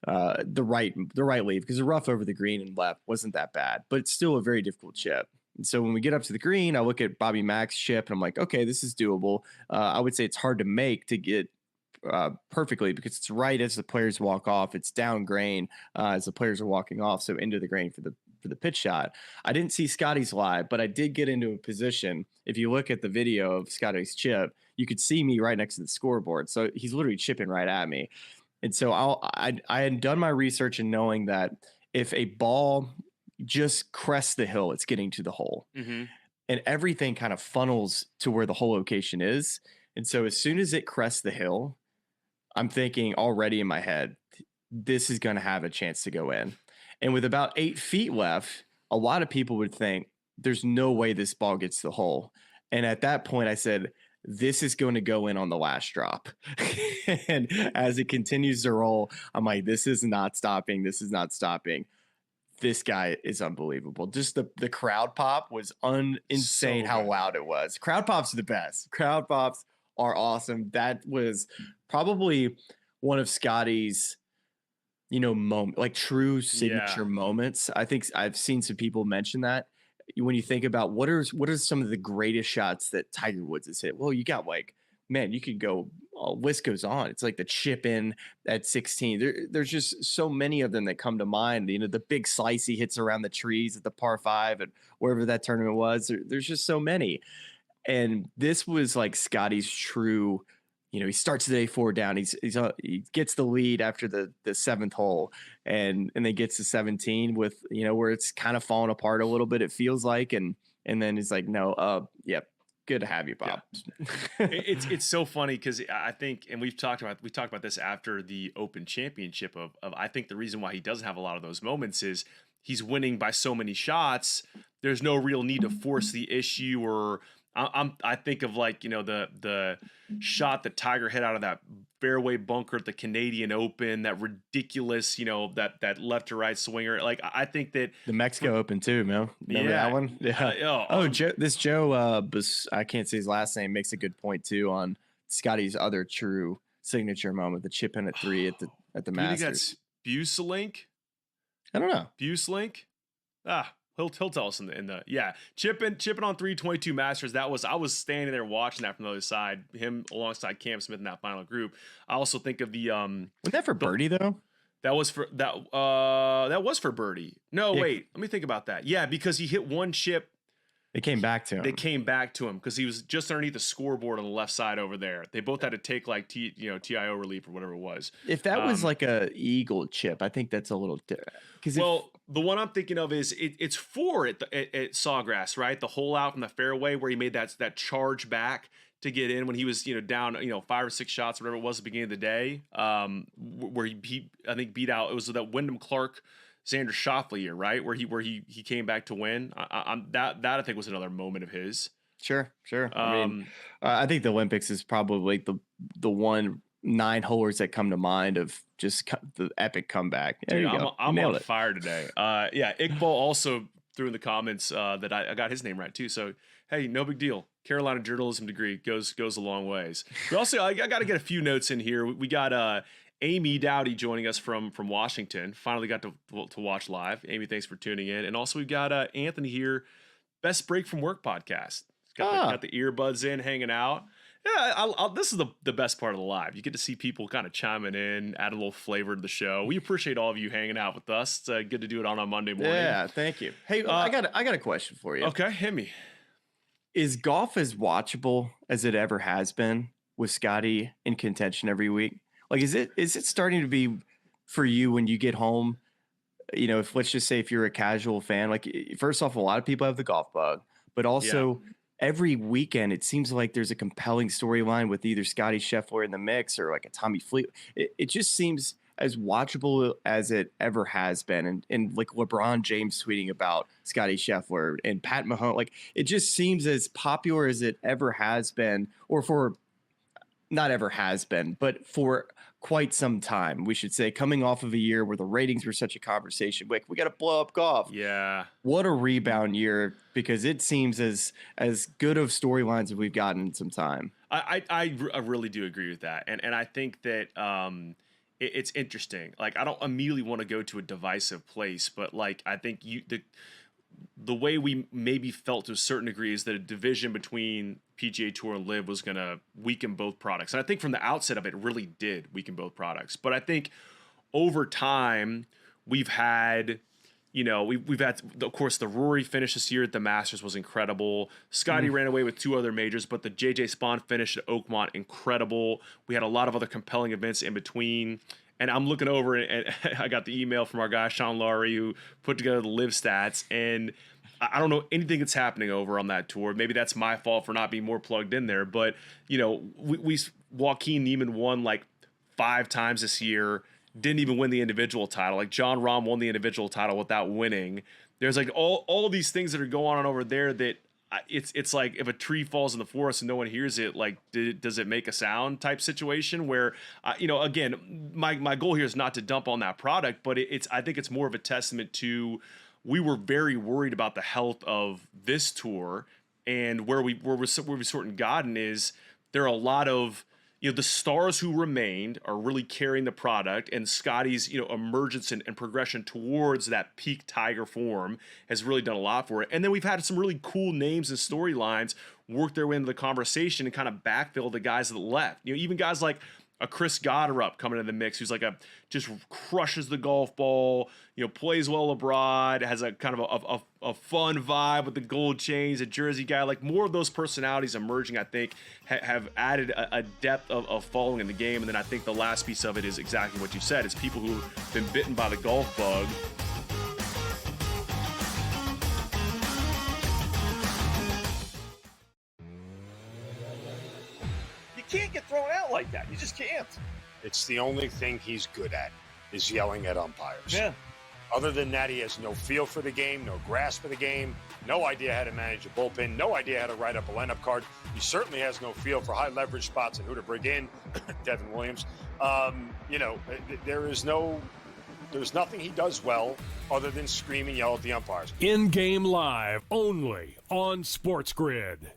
the right lead, because the rough over the green and left wasn't that bad, but it's still a very difficult chip. And so when we get up to the green, I look at Bobby Mack's chip and I'm like, okay, this is doable. I would say it's hard to make to get perfectly, because it's right as the players walk off. It's down grain as the players are walking off, so into the grain for the pitch shot. I didn't see Scotty's live, but I did get into a position. If you look at the video of Scotty's chip, you could see me right next to the scoreboard. So he's literally chipping right at me. And so I had done my research in knowing that if a ball just crests the hill, it's getting to the hole. Mm-hmm. And everything kind of funnels to where the hole location is. And so as soon as it crests the hill, I'm thinking already in my head, this is going to have a chance to go in. And with about 8 feet left, a lot of people would think there's no way this ball gets to the hole. And at that point I said, this is going to go in on the last drop. And as it continues to roll, I'm like, this is not stopping. This is not stopping. This guy is unbelievable. Just the crowd pop was insane, so how loud it was. Crowd pops are the best. Crowd pops are awesome. That was probably one of Scotty's, moment, like true signature moments. I think I've seen some people mention that. When you think about what are some of the greatest shots that Tiger Woods has hit? Well, you got you could go, list goes on. It's like the chip in at 16. There's just so many of them that come to mind. The big slice he hits around the trees at the par 5 and wherever that tournament was. There's just so many. And this was like Scotty's true, he starts the day 4 down. He gets the lead after the 7th hole and then gets to 17 with, where it's kind of falling apart a little bit, it feels like. And then he's like, no, yep. Good to have you, Bob. Yeah. It's so funny because I think, and we talked about this after the Open Championship of I think the reason why he doesn't have a lot of those moments is he's winning by so many shots. There's no real need to force the issue, or I think of the shot that Tiger hit out of that fairway bunker at the Canadian Open, that ridiculous, that left to right swinger. Like, I think that the Mexico Open too, man. Remember that one? Yeah. Joe, I can't say his last name, makes a good point too on Scotty's other true signature moment, the chip in at 3 at the Masters. Do you think that's Buselink? I don't know. Buselink? He'll tell us in the chipping on 322 Masters. I was standing there watching that from the other side, him alongside Cam Smith in that final group. I also think of the was that for birdie though? That was for birdie. No, wait, let me think about that. Yeah, because he hit one chip. They came back to him. Because he was just underneath the scoreboard on the left side over there. They both had to take TIO relief or whatever it was. If that was like a eagle chip, I think that's a little different. The one I'm thinking of is it's 4 at Sawgrass, right? The hole out from the fairway where he made that charge back to get in when he was down 5 or 6 shots, whatever it was at the beginning of the day. Where he I think beat out, it was that Wyndham Clark Xander Schauffele year, right? Where he came back to win. That I think was another moment of his. Sure. I think the Olympics is probably the one 9-holers that come to mind of just the epic comeback. There you go. I'm on fire today. Iqbal also threw in the comments that I got his name right too. So hey, no big deal. Carolina journalism degree goes a long ways. But also, I got to get a few notes in here. We got Amy Dowdy joining us from Washington. Finally got to watch live. Amy, thanks for tuning in. And also we've got Anthony here, Best Break from Work podcast. Got the earbuds in, hanging out. Yeah, this is the best part of the live. You get to see people kind of chiming in, add a little flavor to the show. We appreciate all of you hanging out with us. It's good to do it on a Monday morning. Yeah, thank you. Hey, I got a question for you. Okay, hit me. Is golf as watchable as it ever has been with Scotty in contention every week? Like, is it starting to be for you when you get home? If let's just say if you're a casual fan, like first off, a lot of people have the golf bug, but also every weekend it seems like there's a compelling storyline with either Scotty Scheffler in the mix or like a Tommy Fleet. It just seems as watchable as it ever has been. And like LeBron James tweeting about Scotty Scheffler and Pat Mahomes, like it just seems as popular as it ever has been, or for not ever has been, but for quite some time, we should say, coming off of a year where the ratings were such a conversation. Like, we got to blow up golf. Yeah. What a rebound year, because it seems as good of storylines as we've gotten in some time. I really do agree with that. And I think that it's interesting. Like, I don't immediately want to go to a divisive place, but like, I think the way we maybe felt to a certain degree is that a division between PGA Tour and LIV was going to weaken both products. And I think from the outset of it really did weaken both products. But I think over time we've had, we've had, of course, the Rory finish this year at the Masters was incredible. Scotty ran away with 2 other majors, but the JJ Spaun finish at Oakmont, incredible. We had a lot of other compelling events in between. And I'm looking over, and I got the email from our guy, Sean Laurie, who put together the LIV stats. And I don't know anything that's happening over on that tour. Maybe that's my fault for not being more plugged in there. But, Joaquin Niemann won like 5 times this year, didn't even win the individual title. Like John Rahm won the individual title without winning. There's like all these things that are going on over there that it's like if a tree falls in the forest and no one hears it, like does it make a sound type situation where again, my goal here is not to dump on that product, but I think it's more of a testament to, we were very worried about the health of this tour, and where we've sort of gotten is there are a lot of the stars who remained are really carrying the product, and Scotty's emergence and progression towards that peak Tiger form has really done a lot for it. And then we've had some really cool names and storylines work their way into the conversation and kind of backfill the guys that left. Even guys like a Chris Goddard coming into the mix, who's like just crushes the golf ball, plays well abroad, has a kind of a fun vibe with the gold chains, a Jersey guy. Like, more of those personalities emerging, I think, have added a depth of following in the game. And then I think the last piece of it is exactly what you said, is people who've been bitten by the golf bug. Can't get thrown out like that. You just can't. It's the only thing he's good at, is yelling at umpires. Yeah. Other than that, he has no feel for the game, no grasp of the game, no idea how to manage a bullpen, no idea how to write up a lineup card. He certainly has no feel for high leverage spots and who to bring in. Devin Williams. There's nothing he does well other than scream and yell at the umpires. In-game live only on SportsGrid.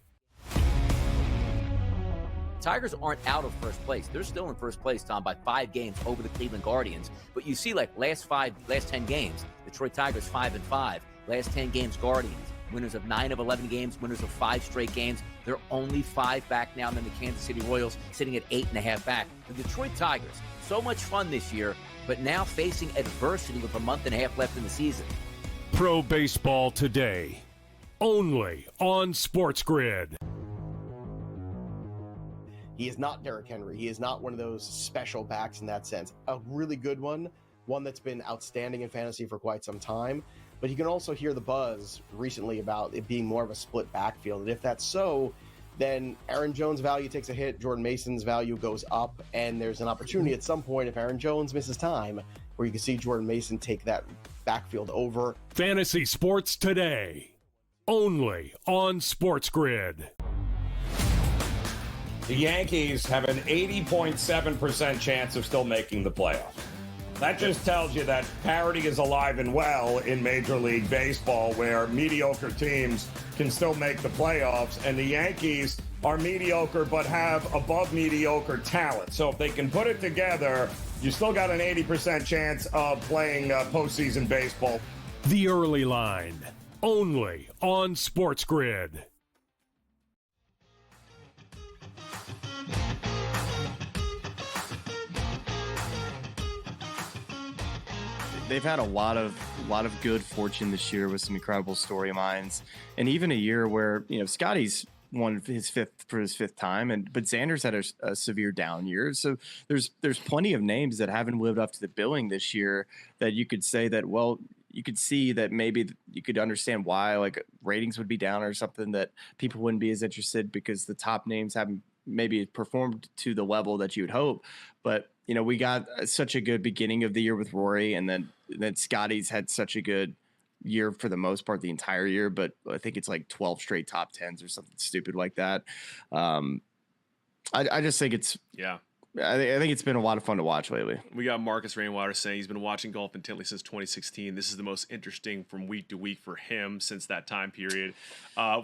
Tigers aren't out of first place. They're still in first place, Tom, by 5 games over the Cleveland Guardians. But you see, like, last 10 games, Detroit Tigers 5-5. Last 10 games, Guardians. Winners of 9 of 11 games, winners of 5 straight games. They're only 5 back now than the Kansas City Royals, sitting at 8.5 back. The Detroit Tigers, so much fun this year, but now facing adversity with a month and a half left in the season. Pro Baseball Today, only on SportsGrid. He is not Derrick Henry. He is not one of those special backs in that sense. A really good one that's been outstanding in fantasy for quite some time. But you can also hear the buzz recently about it being more of a split backfield. And if that's so, then Aaron Jones' value takes a hit, Jordan Mason's value goes up, and there's an opportunity at some point, if Aaron Jones misses time, where you can see Jordan Mason take that backfield over. Fantasy Sports Today, only on SportsGrid. The Yankees have an 80.7% chance of still making the playoffs. That just tells you that parity is alive and well in Major League Baseball, where mediocre teams can still make the playoffs, and the Yankees are mediocre but have above mediocre talent. So if they can put it together, you still got an 80% chance of playing postseason baseball. The Early Line, only on SportsGrid. they've had a lot of good fortune this year with some incredible storylines, and even a year where Scotty's won his fifth time, but Xander's had a severe down year. So there's plenty of names that haven't lived up to the billing this year that you could say that, well, you could see that maybe you could understand why like ratings would be down or something, that people wouldn't be as interested because the top names haven't maybe performed to the level that you would hope. But we got such a good beginning of the year with Rory, and then Scotty's had such a good year for the most part the entire year, but I think it's like 12 straight top 10s or something stupid like that. I just think it's I think it's been a lot of fun to watch lately. We got Marcus Rainwater saying he's been watching golf intently since 2016. This is the most interesting from week to week for him since that time period.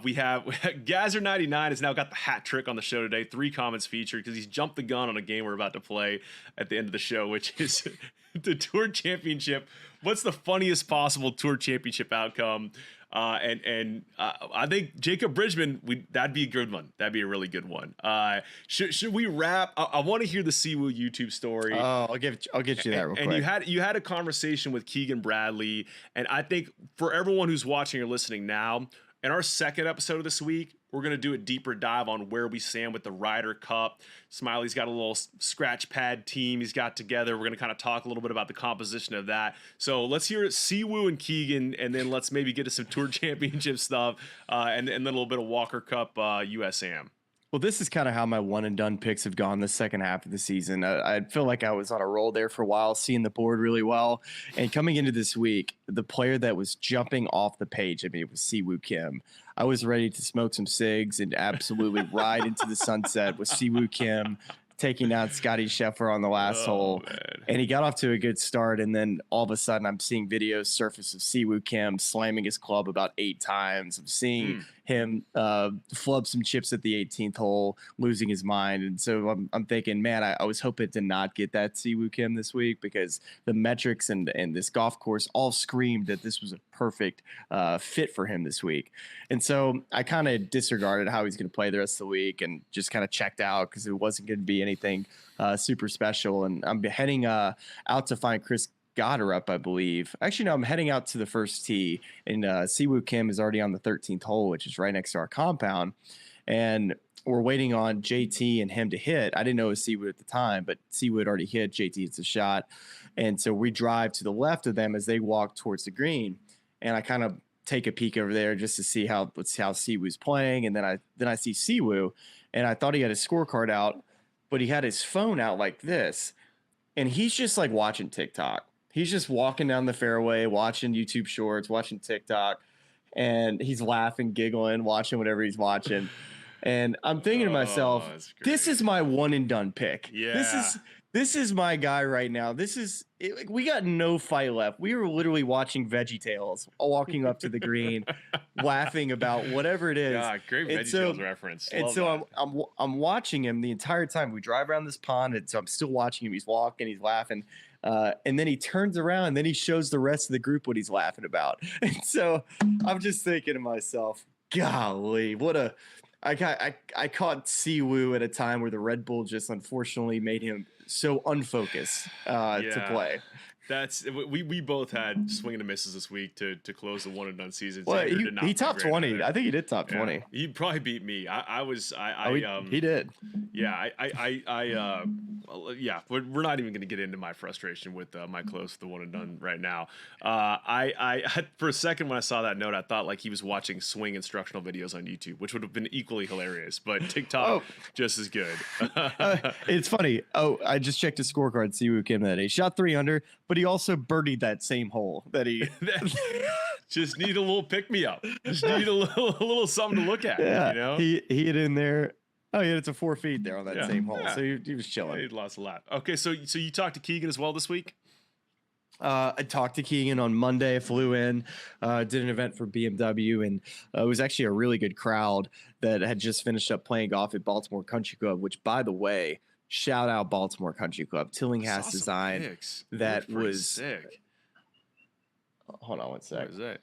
We have Gazzer99 has now got the hat trick on the show today. 3 comments featured because he's jumped the gun on a game we're about to play at the end of the show, which is the Tour Championship. What's the funniest possible Tour Championship outcome? I think Jacob Bridgman, that'd be a good one. That'd be a really good one. Should we wrap? I want to hear the Siwoo YouTube story. Oh, I'll get you that real quick. And you had a conversation with Keegan Bradley, and I think for everyone who's watching or listening now, in our second episode of this week, we're going to do a deeper dive on where we stand with the Ryder Cup. Smiley's got a little scratch pad team he's got together. We're going to kind of talk a little bit about the composition of that. So let's hear it, Siwoo and Keegan, and then let's maybe get to some Tour Championship stuff, and then a little bit of Walker Cup USAM. Well, this is kind of how my one and done picks have gone the second half of the season. I feel like I was on a roll there for a while, seeing the board really well. And coming into this week, the player that was jumping off the page, it was Siwoo Kim. I was ready to smoke some cigs and absolutely ride into the sunset with Siwoo Kim taking out Scotty Scheffler on the last hole. Man. And he got off to a good start. And then all of a sudden I'm seeing videos surface of Siwoo Kim slamming his club about 8 times. I'm seeing him flub some chips at the 18th hole, losing his mind. And so I'm thinking, man, I was hoping to not get that Siwoo Kim this week because the metrics and this golf course all screamed that this was a perfect fit for him this week. And so I kind of disregarded how he's going to play the rest of the week and just kind of checked out because it wasn't going to be anything super special. And I'm heading out to find Chris Goddard, I believe. Actually, no, I'm heading out to the first tee, and Siwoo Kim is already on the 13th hole, which is right next to our compound. And we're waiting on JT and him to hit. I didn't know it was Siwoo at the time, but Siwoo had already hit. JT hits a shot. And so we drive to the left of them as they walk towards the green. And I kind of take a peek over there just to see how Siwoo's playing. And then I see Siwoo, and I thought he had his scorecard out, but he had his phone out like this. And he's just like watching TikTok. He's just walking down the fairway, watching YouTube shorts, watching TikTok, and he's laughing, giggling, watching whatever he's watching. And I'm thinking to myself, this is my one and done pick. Yeah. This is my guy right now. We got no fight left. We were literally watching VeggieTales, walking up to the green, laughing about whatever it is. Yeah, great VeggieTales reference. And so I'm watching him the entire time. We drive around this pond, and so I'm still watching him. He's walking, he's laughing. And then he turns around and then he shows the rest of the group what he's laughing about. And so I'm just thinking to myself, golly, I caught Siwoo at a time where the Red Bull just unfortunately made him so unfocused to play. We both had swing and misses this week to close the one and done season. Well, he topped 20. I think he did top 20. He probably beat me. He did. Yeah, we're not even going to get into my frustration with my close to the one and done right now. I for a second when I saw that note, I thought like he was watching swing instructional videos on YouTube, which would have been equally hilarious. But TikTok just as good. It's funny. I just checked his scorecard. Siwoo Kim that he shot 300, but he also birdied that same hole that he just need a little pick me up. Just need a little something to look at. Yeah, you know, he hit in there. Oh yeah, it's a 4 feet there on that same hole. So he was chilling. He lost a lot. Okay, so you talked to Keegan as well this week. I talked to Keegan on Monday. I flew in, did an event for BMW, and it was actually a really good crowd that had just finished up playing golf at Baltimore Country Club, which, by the way, shout out Baltimore Country Club. Tillinghast design that was sick. Hold on one sec. What is that?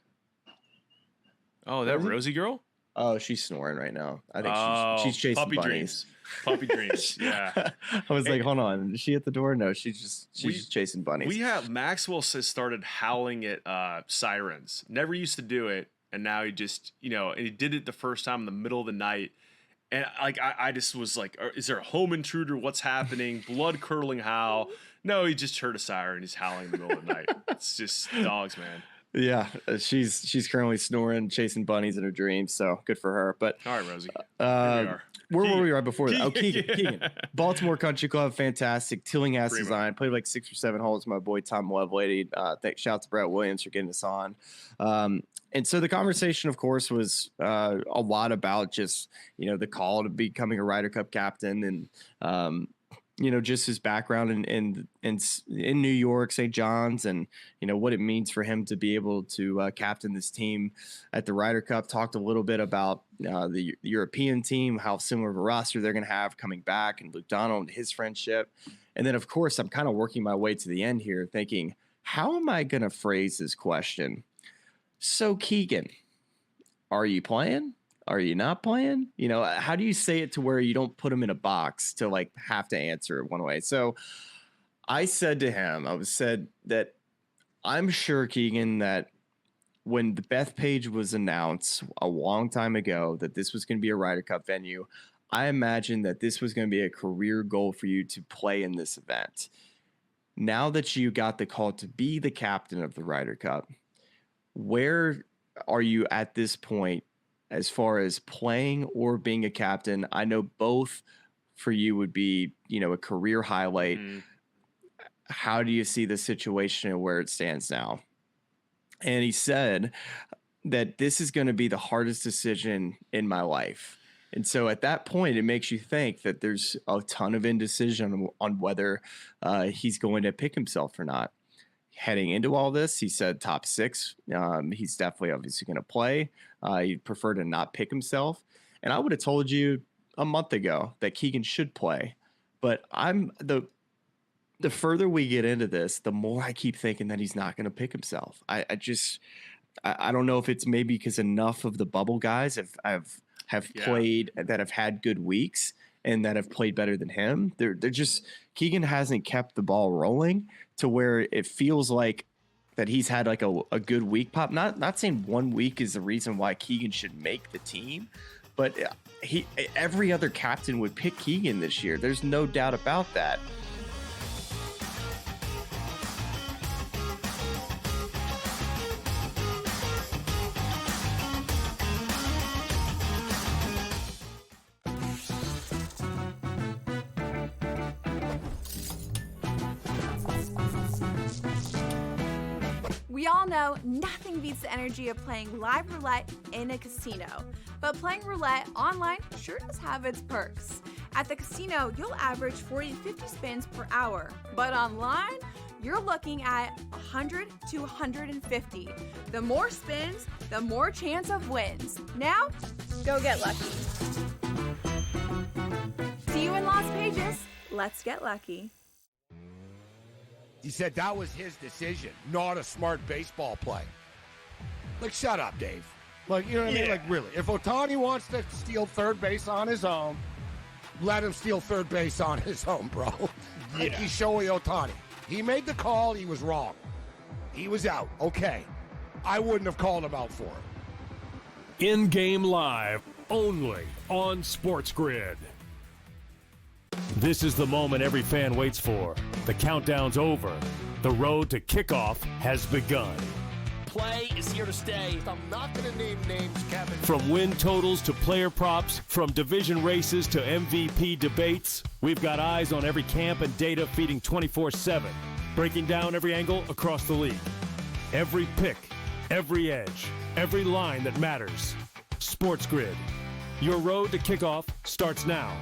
Oh, that Rosie girl? Oh, she's snoring right now. I think she's chasing puppy bunnies. dreams. Puppy dreams. Yeah. I was like, hold on. Is she at the door? No, she's just chasing bunnies. We have Maxwell has started howling at sirens. Never used to do it. And now he just, and he did it the first time in the middle of the night. And like, I just was like, is there a home intruder? What's happening? Blood curdling howl. No, he just heard a siren. He's howling in the middle of the night. It's just dogs, man. Yeah, she's currently snoring, chasing bunnies in her dreams. So good for her. But all right, Rosie. Here we are. Where were we right before that? Oh, Keegan. Baltimore Country Club, fantastic. Tillinghast design. Played like 6 or 7 holes. My boy Tom Lovelady. Shout out to Brett Williams for getting us on. And so the conversation, of course, was a lot about just, the call to becoming a Ryder Cup captain and, just his background in New York, St. John's, and, what it means for him to be able to captain this team at the Ryder Cup. Talked a little bit about the European team, how similar of a roster they're going to have coming back, and Luke Donald and his friendship. And then, of course, I'm kind of working my way to the end here thinking, how am I going to phrase this question? So, Keegan, are you playing? Are you not playing? How do you say it to where you don't put him in a box to like have to answer it one way? So I said to him, said that I'm sure, Keegan, that when the Bethpage was announced a long time ago that this was going to be a Ryder Cup venue, I imagined that this was going to be a career goal for you to play in this event. Now that you got the call to be the captain of the Ryder Cup, where are you at this point as far as playing or being a captain? I know both for you would be, a career highlight. How do you see the situation and where it stands now? And he said that this is going to be the hardest decision in my life. And so at that point, it makes you think that there's a ton of indecision on whether he's going to pick himself or not. Heading into all this, he said top 6. He's definitely obviously going to play. He'd prefer to not pick himself. And I would have told you a month ago that Keegan should play. But the further we get into this, the more I keep thinking that he's not going to pick himself. I don't know if it's maybe because enough of the bubble guys have played that have had good weeks and that have played better than him. They're just, Keegan hasn't kept the ball rolling to where it feels like that he's had like a good week pop. Not saying 1 week is the reason why Keegan should make the team, but every other captain would pick Keegan this year. There's no doubt about that. We all know nothing beats the energy of playing live roulette in a casino. But playing roulette online sure does have its perks. At the casino, you'll average 40 to 50 spins per hour. But online, you're looking at 100 to 150. The more spins, the more chance of wins. Now, go get lucky. See you in Las Vegas. Let's get lucky. He said that was his decision, not a smart baseball play. Like, shut up, Dave. Like, you know what I mean? Like, really. If Ohtani wants to steal third base on his own, let him steal third base on his own, bro. Like, he's Shohei Ohtani. He made the call. He was wrong. He was out. Okay. I wouldn't have called him out for it. In-game live, only on SportsGrid. This is the moment every fan waits for. The countdown's over. The road to kickoff has begun. Play is here to stay. I'm not going to name names, Kevin. From win totals to player props, from division races to MVP debates, we've got eyes on every camp and data feeding 24/7, breaking down every angle across the league. Every pick, every edge, every line that matters. SportsGrid. Your road to kickoff starts now.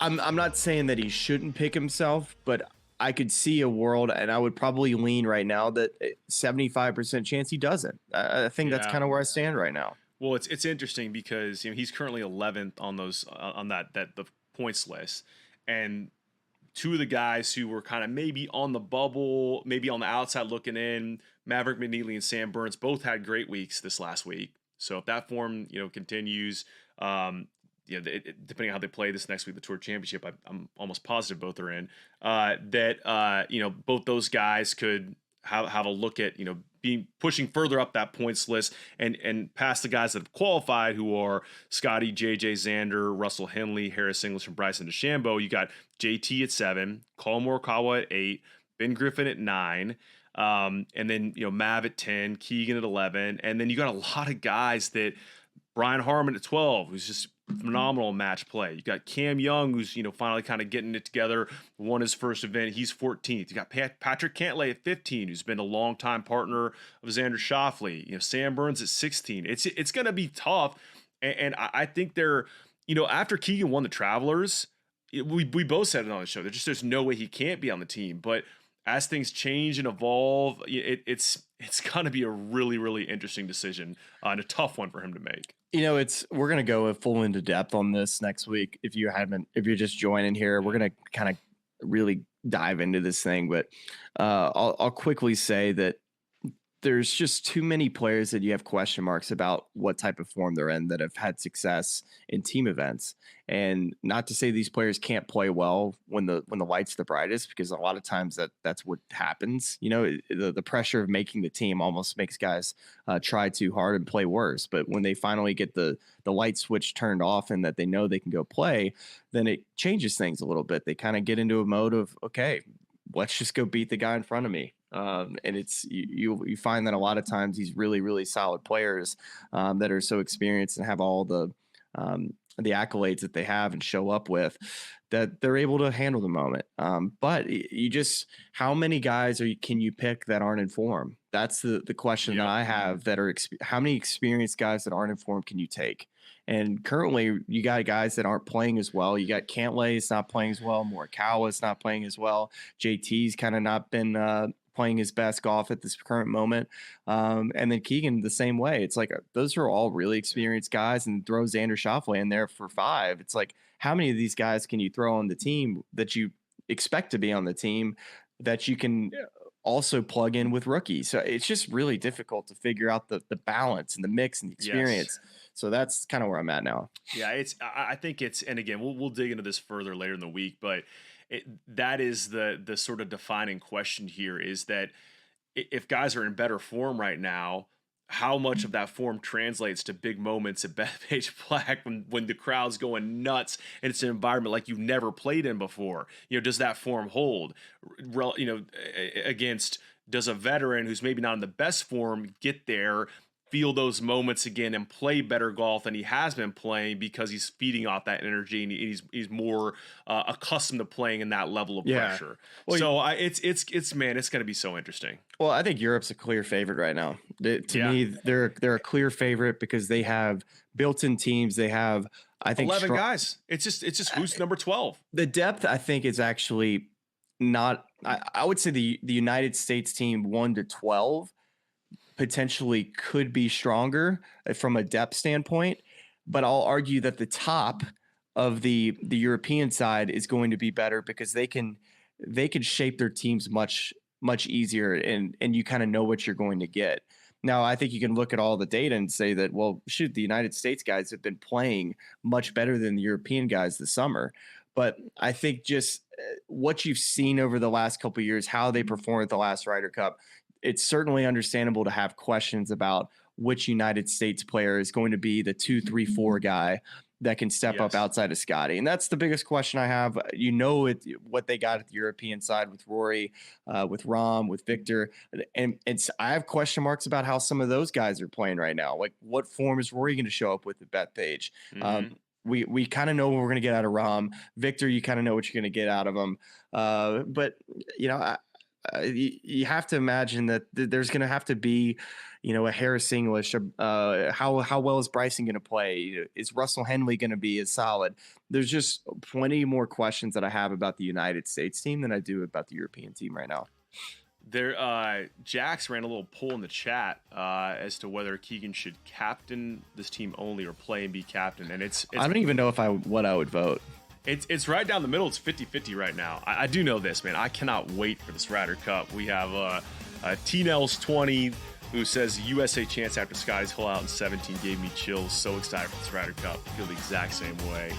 I'm not saying that he shouldn't pick himself, but I could see a world, and I would probably lean right now that 75% chance he doesn't. I think that's kind of where I stand right now. Well, it's interesting because he's currently 11th on those on the points list, and two of the guys who were kind of maybe on the bubble, maybe on the outside looking in, Maverick McNeely and Sam Burns, both had great weeks this last week. So if that form continues, depending on how they play this next week, the Tour Championship, I'm almost positive both are in. Both those guys could have a look at being pushing further up that points list and past the guys that have qualified, who are Scotty, JJ Xander, Russell Henley, Harris English, and Bryson DeChambeau. You got JT at 7, Colin Morikawa at 8, Ben Griffin at 9. And then Mav at 10, Keegan at 11, and then you got a lot of guys that Brian Harman at 12, who's just phenomenal match play. You got Cam Young, who's finally kind of getting it together, won his first event. He's 14th. You got Patrick Cantlay at 15, who's been a longtime partner of Xander Schauffele. Sam Burns at 16. It's going to be tough, and I think they're after Keegan won the Travelers, we both said it on the show. There's no way he can't be on the team, but as things change and evolve, it's going to be a really, really interesting decision and a tough one for him to make. We're going to go full into depth on this next week. If you're just joining here, we're going to kind of really dive into this thing. But I'll quickly say that there's just too many players that you have question marks about what type of form they're in that have had success in team events. And not to say these players can't play well when the light's the brightest, because a lot of times that's what happens. The pressure of making the team almost makes guys try too hard and play worse. But when they finally get the light switch turned off and that they know they can go play, then it changes things a little bit. They kind of get into a mode of, okay, let's just go beat the guy in front of me. And it's you find that a lot of times these really, really solid players that are so experienced and have all the accolades that they have and show up with, that they're able to handle the moment. But how many guys can you pick that aren't in form? That's the question that I have. How many experienced guys that aren't in form can you take? And currently, you got guys that aren't playing as well. You got Cantlay is not playing as well. Morikawa is not playing as well. JT's kind of not been playing his best golf at this current moment. And then Keegan the same way. It's like those are all really experienced guys, and throw Xander Schauffele in there for 5. It's like, how many of these guys can you throw on the team that you expect to be on the team that you can also plug in with rookies? So it's just really difficult to figure out the balance and the mix and the experience. Yes. So that's kind of where I'm at now. Yeah, I think it's, and again, we'll dig into this further later in the week, but that is the sort of defining question here, is that if guys are in better form right now, how much of that form translates to big moments at Bethpage Black when the crowd's going nuts and it's an environment like you've never played in before? Does that form hold? Against, does a veteran who's maybe not in the best form get there, feel those moments again, and play better golf than he has been playing because he's feeding off that energy and he's more accustomed to playing in that level of pressure. Well, so it's going to be so interesting. Well, I think Europe's a clear favorite right now. To me, they're a clear favorite because they have built-in teams. They have, I think, 11 guys. It's just who's number 12. The depth, I think, is actually not. I would say the United States team 1 to 12 potentially could be stronger from a depth standpoint, but I'll argue that the top of the European side is going to be better because they can shape their teams much easier, and you kind of know what you're going to get. Now, I think you can look at all the data and say that, well, shoot, the United States guys have been playing much better than the European guys this summer. But I think just what you've seen over the last couple of years, how they performed at the last Ryder Cup, it's certainly understandable to have questions about which United States player is going to be the 2, 3, 4 guy that can step up outside of Scotty. And that's the biggest question I have. What they got at the European side with Rory, with Rahm, with Victor. And I have question marks about how some of those guys are playing right now. Like, what form is Rory going to show up with at Bethpage? Mm-hmm. We kind of know what we're going to get out of Rahm. Victor, you kind of know what you're going to get out of him. But you have to imagine that there's going to have to be, a Harris English. How well is Bryson going to play? Is Russell Henley going to be as solid? There's just plenty more questions that I have about the United States team than I do about the European team right now. Jax ran a little poll in the chat as to whether Keegan should captain this team only or play and be captain. And it's I don't even know what I would vote. It's right down the middle. It's 50-50 right now. I do know this, man. I cannot wait for this Ryder Cup. We have T-Nels 20 who says USA chance after Skies Hill out in 17 gave me chills. So excited for this Ryder Cup. I feel the exact same way.